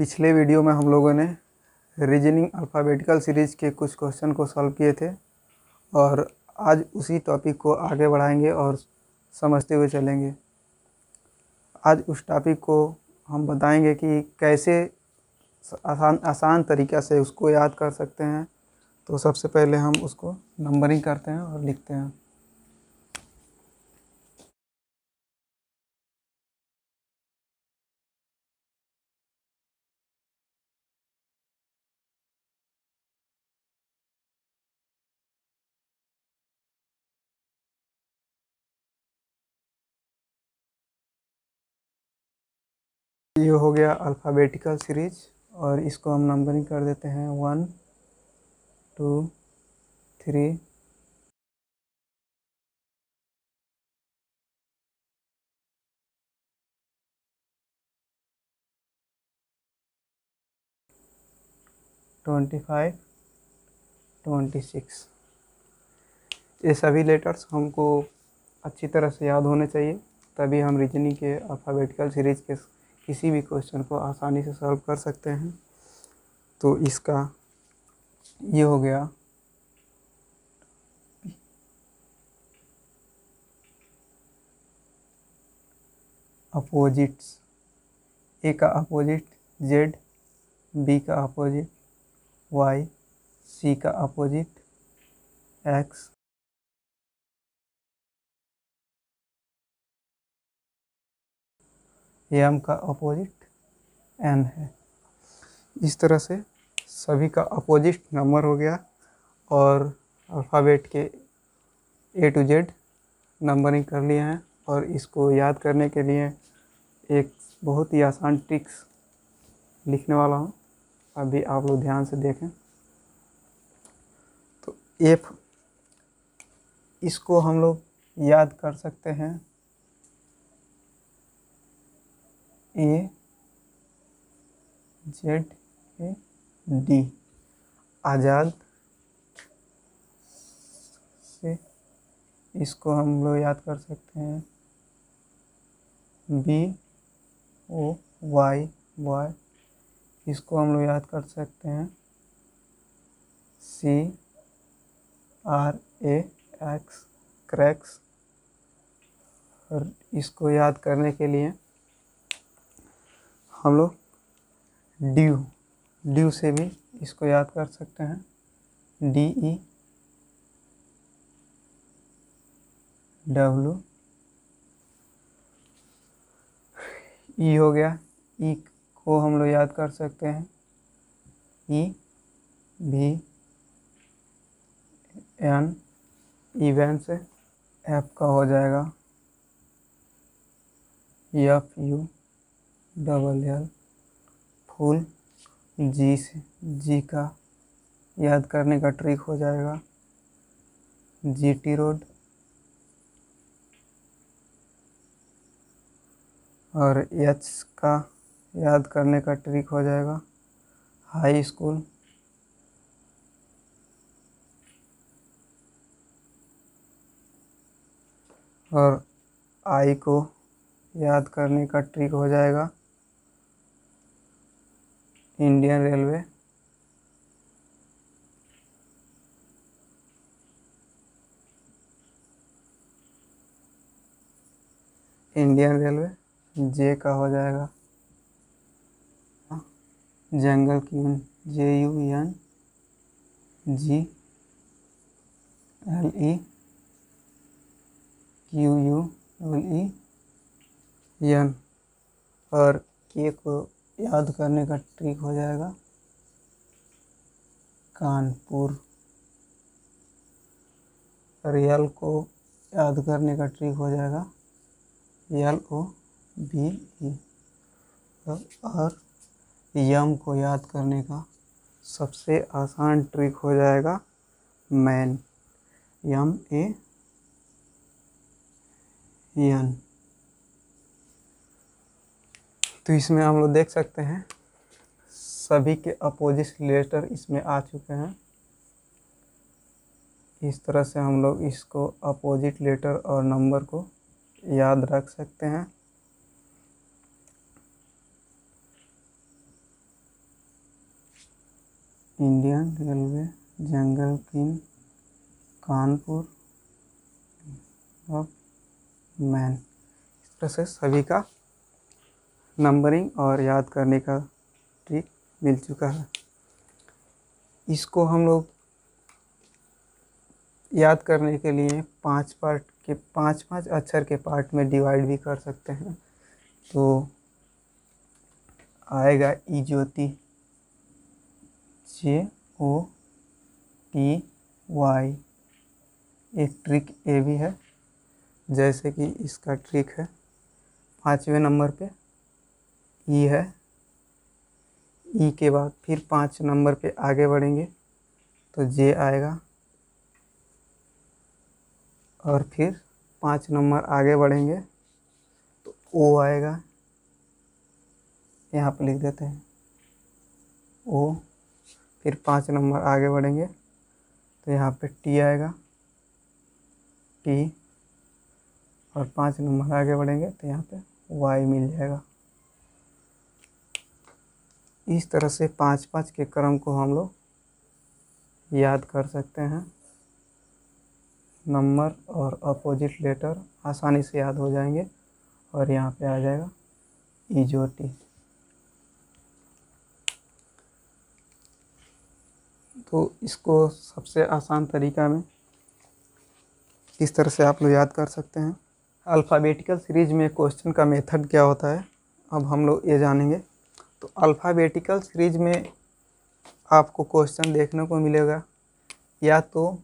पिछले वीडियो में हम लोगों ने रीजनिंग अल्फ़ाबेटिकल सीरीज़ के कुछ क्वेश्चन को सॉल्व किए थे और आज उसी टॉपिक को आगे बढ़ाएंगे और समझते हुए चलेंगे। आज उस टॉपिक को हम बताएंगे कि कैसे आसान तरीक़ा से उसको याद कर सकते हैं। तो सबसे पहले हम उसको नंबरिंग करते हैं और लिखते हैं। ये हो गया अल्फ़ाबेटिकल सीरीज और इसको हम नंबरिंग कर देते हैं 1 2 3 25 26। ये सभी लेटर्स हमको अच्छी तरह से याद होने चाहिए, तभी हम रीजनिंग के अल्फ़ाबेटिकल सीरीज़ के किसी भी क्वेश्चन को आसानी से सॉल्व कर सकते हैं। तो इसका ये हो गया अपोजिट्स। ए का अपोजिट जेड, बी का अपोजिट वाई, सी का अपोजिट एक्स, एम का अपोजिट एन है। इस तरह से सभी का अपोजिट नंबर हो गया और अल्फ़ाबेट के ए टू जेड नंबरिंग कर लिए हैं। और इसको याद करने के लिए एक बहुत ही आसान ट्रिक्स लिखने वाला हूँ, अभी आप लोग ध्यान से देखें। तो एफ, इसको हम लोग याद कर सकते हैं ए जेड ए डी। आज़ाद से इसको हम लोग याद कर सकते हैं बी ओ वाई वाई। इसको हम लोग याद कर सकते हैं C R A x cracks. और इसको याद करने के लिए हम लोग ड्यू से भी इसको याद कर सकते हैं डी ई डब्लू। ई हो गया, ई को हम लोग याद कर सकते हैं ई भी एन इवेन से। एफ का हो जाएगा F U double L full. G से जी का याद करने का ट्रिक हो जाएगा जी टी रोड। और एच का याद करने का ट्रिक हो जाएगा हाई स्कूल। और आई को याद करने का ट्रिक हो जाएगा Indian railway. Indian railway. J का हो जाएगा जंगल की J U N G L E Q U L E N. और के को याद करने का ट्रिक हो जाएगा कानपुर। और यल को याद करने का ट्रिक हो जाएगा एल ओ बी ई। और यम को याद करने का सबसे आसान ट्रिक हो जाएगा मैन, यम ए एन। तो इसमें हम लोग देख सकते हैं सभी के अपोजिट लेटर इसमें आ चुके हैं। इस तरह से हम लोग इसको अपोजिट लेटर और नंबर को याद रख सकते हैं। Indian railway jungle king Kanpur of man. इस तरह से सभी का नंबरिंग और याद करने का ट्रिक मिल चुका है। इसको हम लोग याद करने के लिए 5 पार्ट के 5 अक्षर के पार्ट में डिवाइड भी कर सकते हैं। तो आएगा इज्योति, JOTY। एक ट्रिक ये भी है, जैसे कि इसका ट्रिक है 5वें नंबर पे ई है, ई के बाद फिर 5 नंबर पे आगे बढ़ेंगे तो जे आएगा, और फिर 5 नंबर आगे बढ़ेंगे तो ओ आएगा, यहाँ पे लिख देते हैं ओ। फिर 5 नंबर आगे बढ़ेंगे तो यहाँ पे टी आएगा, टी, और 5 नंबर आगे बढ़ेंगे तो यहाँ पे वाई मिल जाएगा। इस तरह से 5 के क्रम को हम लोग याद कर सकते हैं। नंबर और अपोजिट लेटर आसानी से याद हो जाएंगे, और यहाँ पे आ जाएगा इजोटी। तो इसको सबसे आसान तरीका में किस तरह से आप लोग याद कर सकते हैं। अल्फ़ाबेटिकल सीरीज में क्वेश्चन का मेथड क्या होता है, अब हम लोग ये जानेंगे। तो अल्फ़ाबेटिकल सीरीज में आपको क्वेश्चन देखने को मिलेगा, या तो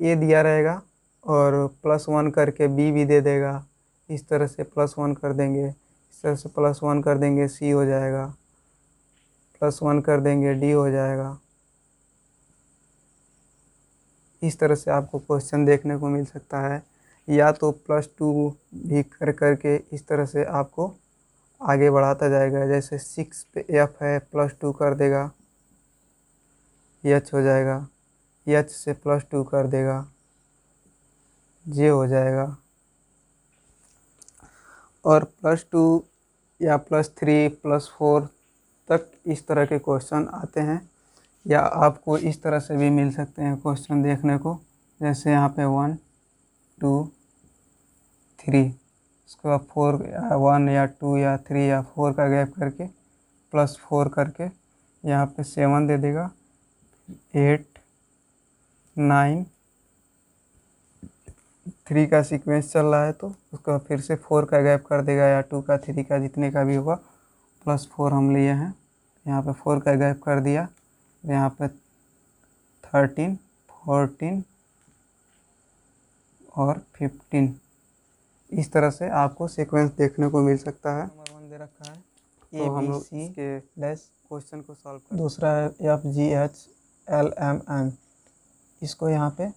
ए दिया रहेगा और +1 करके बी भी दे देगा, इस तरह से +1 कर देंगे, इस तरह से +1 कर देंगे सी हो जाएगा, +1 कर देंगे डी हो जाएगा। इस तरह से आपको क्वेश्चन देखने को मिल सकता है, या तो +2 भी कर करके इस तरह से आपको आगे बढ़ाता जाएगा। जैसे 6 पे एफ है, +2 कर देगा, एच हो जाएगा, एच से +2 कर देगा, जे हो जाएगा। और +2 या +3 +4 तक इस तरह के क्वेश्चन आते हैं, या आपको इस तरह से भी मिल सकते हैं क्वेश्चन देखने को। जैसे यहाँ पे 1 2 3, उसके बाद 4 1 या 2 या 3 या 4 का गैप करके +4 करके यहाँ पे 7 दे देगा, 8 9 3 का सीक्वेंस चल रहा है तो उसका फिर से 4 का गैप कर देगा, या 2 का 3 का जितने का भी होगा, +4 हम लिए हैं, यहाँ पे 4 का गैप कर दिया, यहाँ पे 13 14 और 15। इस तरह से आपको सीक्वेंस देखने को मिल सकता है। नंबर 1 दे रखा है, तो हम लोग इसके डैश क्वेश्चन को सॉल्व कर। दूसरा है FGHLMN। इसको यहाँ पे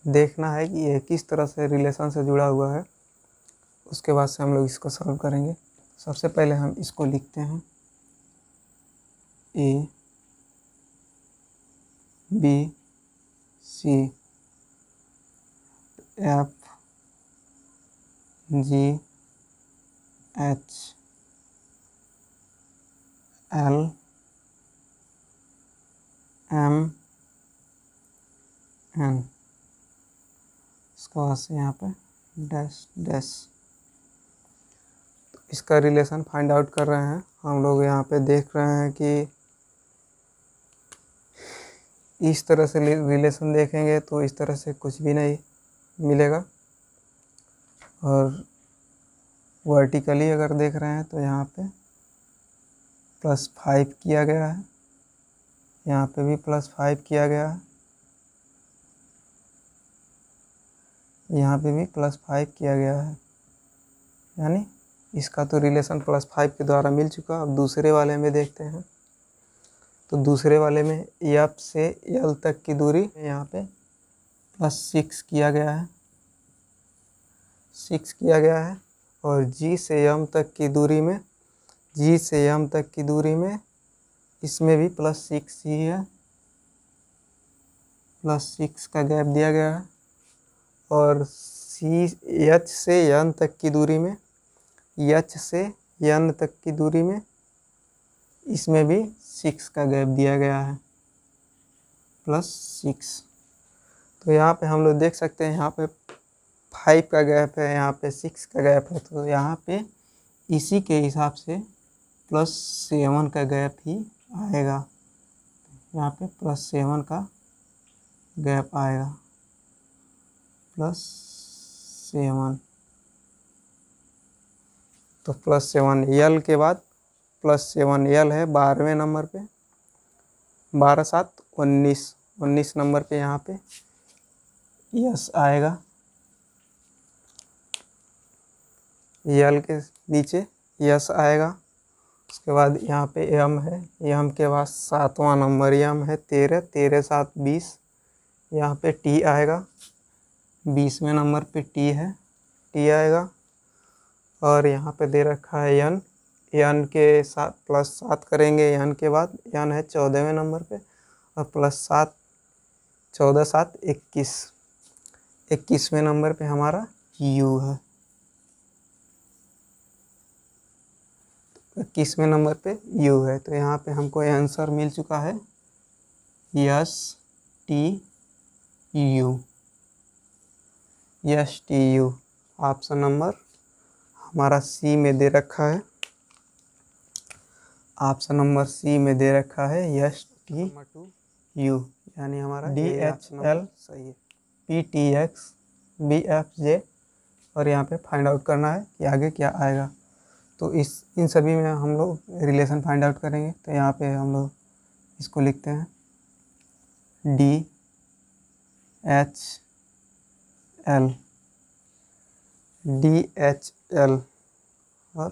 देखना है कि ये किस तरह से रिलेशन से जुड़ा हुआ है, उसके बाद से हम लोग इसको सॉल्व करेंगे। सबसे पहले हम इसको लिखते हैं A B C F G H L M N। इसके बाद से यहाँ पे डैश डैश। तो इसका रिलेशन फाइंड आउट कर रहे हैं हम लोग। यहाँ पे देख रहे हैं कि इस तरह से रिलेशन देखेंगे तो इस तरह से कुछ भी नहीं मिलेगा, और वर्टिकली अगर देख रहे हैं तो यहाँ पे +5 किया गया है, यहाँ पे भी +5 किया गया है, यहाँ पे भी +5 किया गया है, यानी इसका तो रिलेशन +5 के द्वारा मिल चुका। अब दूसरे वाले में देखते हैं। तो दूसरे वाले में F से L तक की दूरी यहाँ पे +6 किया गया है, 6 किया गया है, और G से M तक की दूरी में, G से M तक की दूरी में इसमें भी +6 ही है, +6 का गैप दिया गया है। और H से N तक की दूरी में, H से N तक की दूरी में इसमें भी 6 का गैप दिया गया है। प्लस 6। तो यहाँ पे हम लोग देख सकते हैं, यहाँ पे 5 का गैप है, यहाँ पे 6 का गैप है, तो यहाँ पे इसी के हिसाब से +7 का गैप ही आएगा। यहाँ पे +7 का गैप आएगा, +7। तो +7 यल के बाद +7 यल है 12वें नंबर पे, 12 7 19, 19 नंबर पे यहाँ पे यस आएगा। यल के नीचे यस आएगा। उसके बाद यहाँ पे यम है, यम के बाद 7वां नंबर यम है 13, 13 7 20, यहाँ पे टी आएगा। 20वें नंबर पे टी है, टी आएगा। और यहाँ पे दे रखा है यन, यन के साथ +7 करेंगे, यन के बाद यन है 14वें नंबर पे, और +7 14 7 21, 21वें नंबर पे हमारा यू है। 21वें नंबर पे यू है। तो यहाँ पे हमको आंसर मिल चुका है yes T U, yes T U. Option number हमारा सी में दे रखा है, ऑप्शन नंबर सी में दे रखा है यस टी यू, यानी हमारा DHL सही है, PTX BFJ। और यहाँ पे फाइंड आउट करना है कि आगे क्या आएगा। तो इन सभी में हम लोग रिलेशन फाइंड आउट करेंगे। तो यहाँ पे हम लोग इसको लिखते हैं DHL और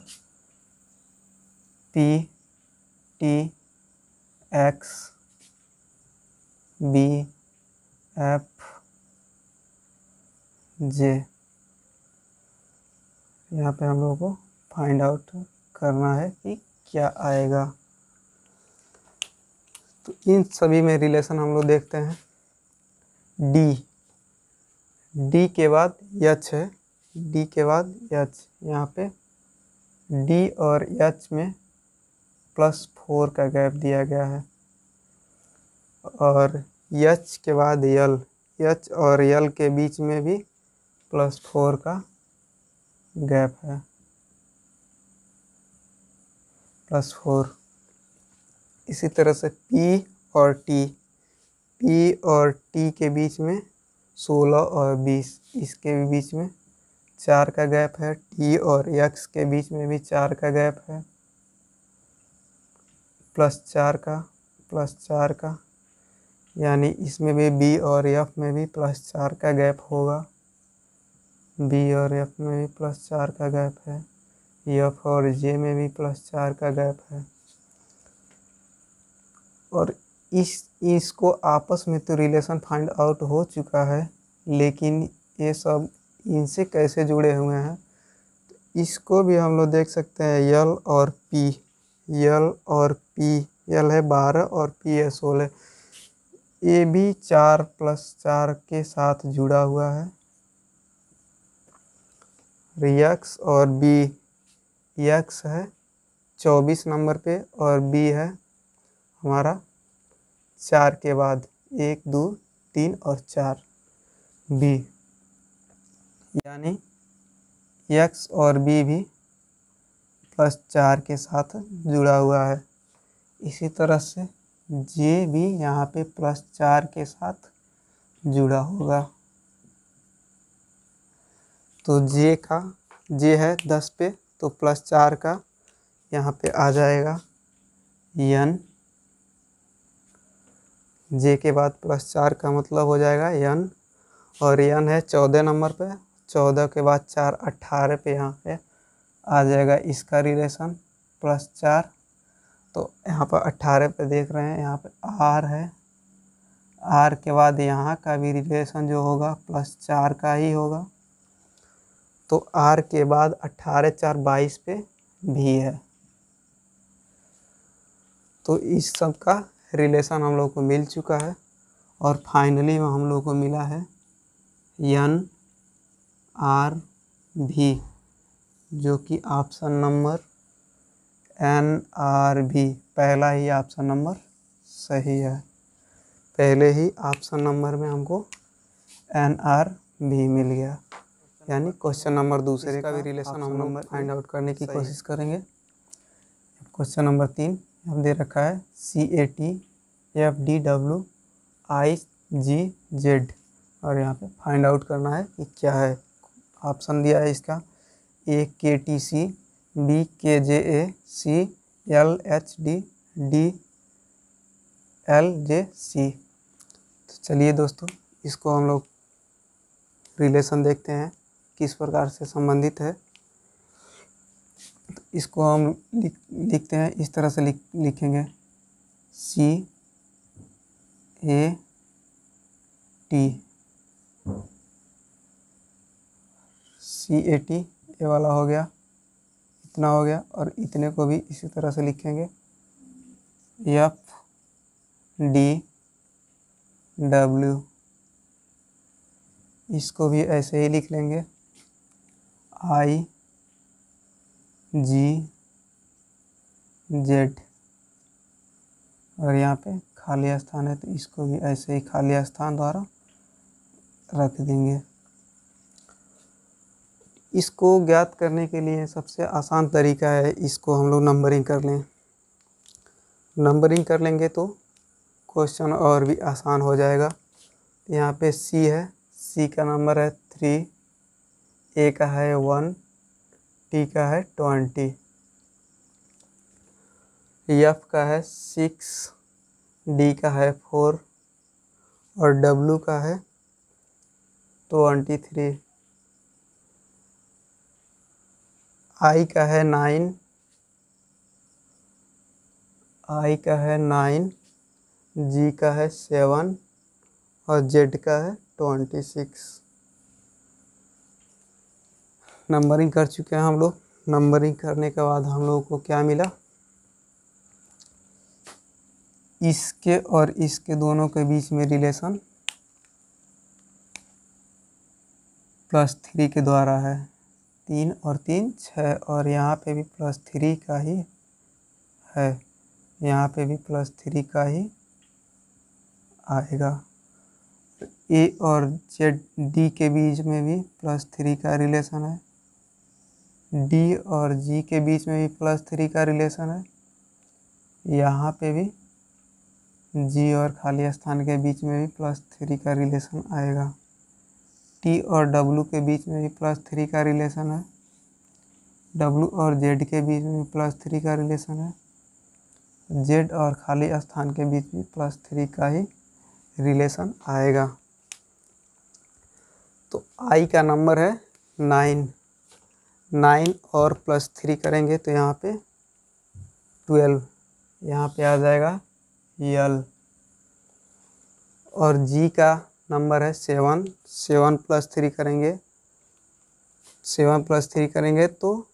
PTX BFJ। यहाँ पे हम लोगों को फाइंड आउट करना है कि क्या आएगा। तो इन सभी में रिलेशन हम लोग देखते हैं। डी के बाद एच है, डी के बाद एच, यहाँ पे डी और एच में +4 का गैप दिया गया है। और एच के बाद यल, एच और यल के बीच में भी +4 का गैप है, +4। इसी तरह से पी और टी, पी और टी के बीच में 16 और 20, इसके भी बीच में 4 का गैप है। टी और एक्स के बीच में भी 4 का गैप है, +4 का, +4 का, यानी इसमें भी बी और एफ में भी +4 का गैप होगा। बी और एफ में भी +4 का गैप है, एफ और जे में भी +4 का गैप है। और इसको आपस में तो रिलेशन फाइंड आउट हो चुका है, लेकिन ये सब इनसे कैसे जुड़े हुए हैं तो इसको भी हम लोग देख सकते हैं। यल और पी, यल और पी, यल है 12 और पी है 16, ये भी 4 + 4 के साथ जुड़ा हुआ है। एक्स और बी, एक्स है 24 नंबर पे और बी है हमारा 4 के बाद 1 2 3 और 4 बी, यानी एक्स और बी भी +4 के साथ जुड़ा हुआ है। इसी तरह से जे भी यहाँ पे +4 के साथ जुड़ा होगा। तो जे है 10 पे, तो +4 का यहाँ पे आ जाएगा यन, जे के बाद +4 का मतलब हो जाएगा यन। और यन है 14 नंबर पे, 14 के बाद 4 18 पे यहाँ पे आ जाएगा इसका रिलेशन +4। तो यहाँ पर 18 पे देख रहे हैं, यहाँ पे आर है, आर के बाद यहाँ का भी रिलेशन जो होगा +4 का ही होगा। तो आर के बाद 18 4 22 पे भी है। तो इस सब का रिलेशन हम लोग को मिल चुका है। और फाइनली में हम लोग को मिला है एन आर भी, जो कि ऑप्शन नंबर NRV, पहला ही ऑप्शन नंबर सही है। पहले ही ऑप्शन नंबर में हमको NR भी मिल गया, यानी क्वेश्चन नंबर दूसरे का भी रिलेशन हम लोग फाइंड आउट करने की कोशिश करेंगे। क्वेश्चन नंबर 3 अब दे रखा है CAT FDWIGZ और यहाँ पे फाइंड आउट करना है कि क्या है। ऑप्शन दिया है इसका A KTC, B KJA, C LHD, D LJC। तो चलिए दोस्तों, इसको हम लोग रिलेशन देखते हैं किस प्रकार से संबंधित है। तो इसको हम लिखते हैं, इस तरह से लिखेंगे CAT। CAT ये वाला हो गया, इतना हो गया, और इतने को भी इसी तरह से लिखेंगे FDW। इसको भी ऐसे ही लिख लेंगे IGZ। और यहाँ पे खाली स्थान है तो इसको भी ऐसे ही खाली स्थान द्वारा रख देंगे। इसको ज्ञात करने के लिए सबसे आसान तरीका है, इसको हम लोग नंबरिंग कर लें। नंबरिंग कर लेंगे तो क्वेश्चन और भी आसान हो जाएगा। यहाँ पे C है, C का नंबर है 3, A का है 1, T का है 20, F का है 6, D का है 4 और W का है 23, I का है 9, G का है 7 और Z का है 26। नंबरिंग कर चुके हैं हम लोग। नंबरिंग करने के बाद हम लोगों को क्या मिला, इसके और इसके दोनों के बीच में रिलेशन +3 के द्वारा है। 3 और 3 6, और यहाँ पे भी +3 का ही है, यहाँ पे भी +3 का ही आएगा। A और D के बीच में भी +3 का रिलेशन है, D और G के बीच में भी +3 का रिलेशन है, यहाँ पे भी G और खाली स्थान के बीच में भी +3 का रिलेशन आएगा। T और W के बीच में भी +3 का रिलेशन है, W और Z के बीच में भी +3 का रिलेशन है, Z और खाली स्थान के बीच में +3 का ही रिलेशन आएगा। तो I का नंबर है 9, 9 और +3 करेंगे तो यहाँ पे 12, यहाँ पे आ जाएगा L। और G का नंबर है 7, 7 + 3 करेंगे, 7 + 3 करेंगे तो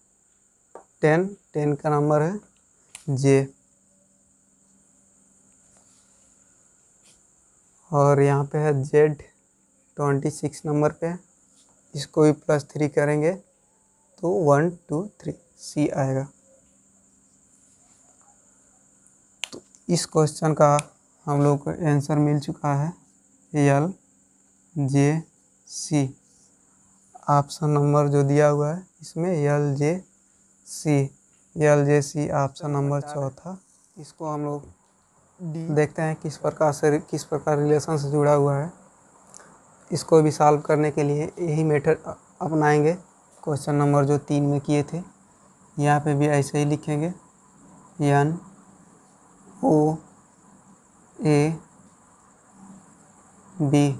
10, 10 का नंबर है J। और यहाँ पे है Z 26 नंबर पे, इसको भी +3 करेंगे तो 1 2 3 C आएगा। तो इस क्वेश्चन का हम लोग को आंसर मिल चुका है LJC। ऑप्शन नंबर जो दिया हुआ है इसमें LJC ऑप्शन नंबर चौथा। इसको हम लोग देखते हैं किस प्रकार रिलेशन से जुड़ा हुआ है। इसको भी सॉल्व करने के लिए यही मेथड अपनाएंगे क्वेश्चन नंबर जो 3 में किए थे। यहाँ पे भी ऐसे ही लिखेंगे NOA B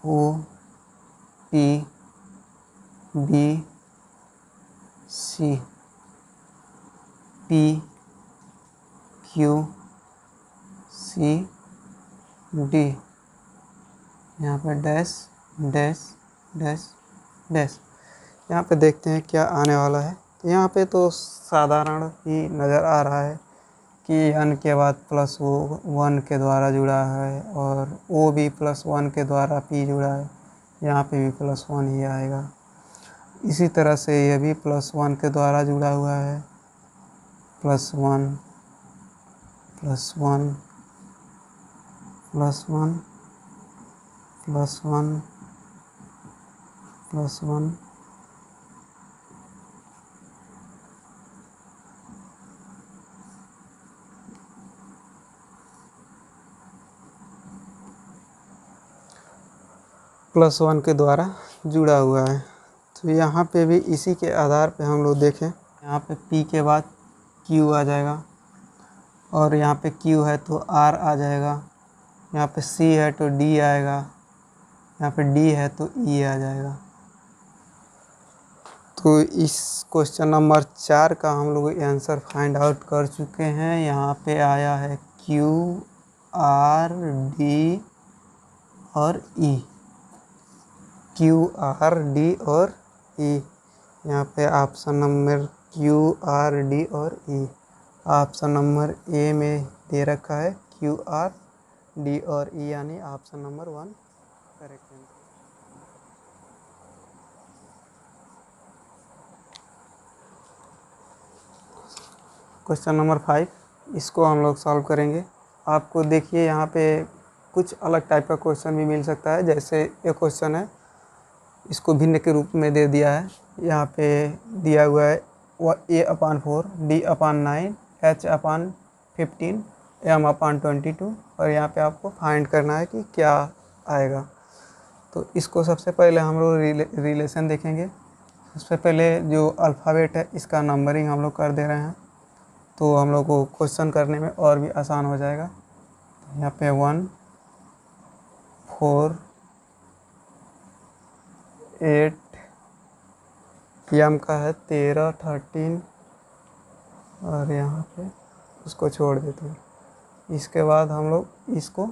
OP BC PQCD। यहाँ पे डैश डैश डैश डैश। यहाँ पे देखते हैं क्या आने वाला है। तो यहाँ पे तो साधारण ही नज़र आ रहा है कि n के बाद +1 के द्वारा जुड़ा है और O भी +1 के द्वारा P जुड़ा है, यहाँ पे भी +1 ही आएगा। इसी तरह से यह भी +1 के द्वारा जुड़ा हुआ है, +1 +1 +1 +1 +1 +1 के द्वारा जुड़ा हुआ है। तो यहाँ पे भी इसी के आधार पे हम लोग देखें, यहाँ पे P के बाद Q आ जाएगा, और यहाँ पे Q है तो R आ जाएगा, यहाँ पे C है तो D आएगा, यहाँ पे D है तो E आ जाएगा। तो इस क्वेश्चन नंबर 4 का हम लोग आंसर फाइंड आउट कर चुके हैं। यहाँ पे आया है Q R D और E, Q R D और E। यहाँ पे option number Q R D और E, ऑप्शन नंबर ए में दे रखा है Q R D और E, यानी ऑप्शन नंबर 1 करेक्ट है। क्वेश्चन नंबर 5, इसको हम लोग सॉल्व करेंगे। आपको देखिए यहाँ पे कुछ अलग टाइप का क्वेश्चन भी मिल सकता है। जैसे एक क्वेश्चन है, इसको भिन्न के रूप में दे दिया है। यहाँ पे दिया हुआ है A/4 D/9 H/15 M/22, और यहाँ पे आपको फाइंड करना है कि क्या आएगा। तो इसको सबसे पहले हम लोग रिलेशन देखेंगे। सबसे पहले जो अल्फ़ाबेट है इसका नंबरिंग हम लोग कर दे रहे हैं, तो हम लोग को क्वेश्चन करने में और भी आसान हो जाएगा। यहाँ पे 1 4 8 M का है 13 13, और यहाँ पे उसको छोड़ देते हैं। इसके बाद हम लोग इसको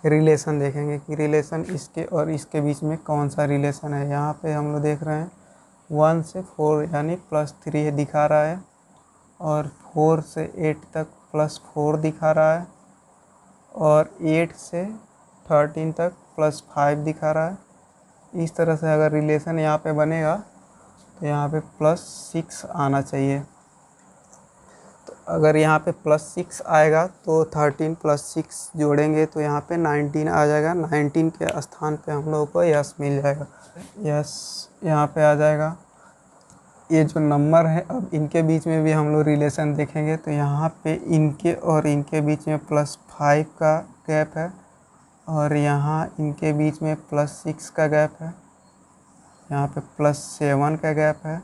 रिलेशन देखेंगे कि रिलेशन इसके और इसके बीच में कौन सा रिलेशन है। यहाँ पे हम लोग देख रहे हैं 1 से 4 यानी +3 दिखा रहा है, और 4 से 8 तक +4 दिखा रहा है, और 8 से 13 तक +5 दिखा रहा है। इस तरह से अगर रिलेशन यहाँ पे बनेगा तो यहाँ पे +6 आना चाहिए। तो अगर यहाँ पे +6 आएगा तो 13 + 6 जोड़ेंगे तो यहाँ पे 19 आ जाएगा। 19 के स्थान पे हम लोगों को यस मिल जाएगा। यस यहाँ पे आ जाएगा। ये जो नंबर है, अब इनके बीच में भी हम लोग रिलेशन देखेंगे। तो यहाँ पे इनके और इनके बीच में +5 का गैप है, और यहाँ इनके बीच में +6 का गैप है, यहाँ पे +7 का गैप है।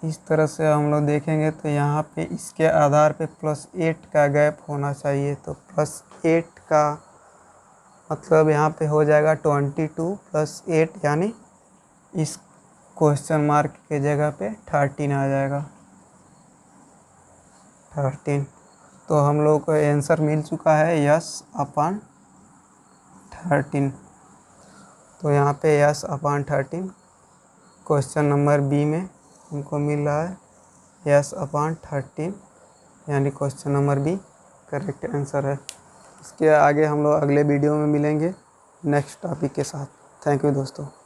इस तरह से हम लोग देखेंगे तो यहाँ पे इसके आधार पे +8 का गैप होना चाहिए। तो +8 का मतलब यहाँ पे हो जाएगा 22 + 8, यानी इस क्वेश्चन मार्क के जगह पे 13 आ जाएगा, 13। तो हम लोग को आंसर मिल चुका है S/13। तो यहाँ पे S/13 क्वेश्चन नंबर बी में हमको मिल रहा है S/13, यानी question number B correct answer है। इसके आगे हम लोग अगले वीडियो में मिलेंगे नेक्स्ट टॉपिक के साथ। थैंक यू दोस्तों।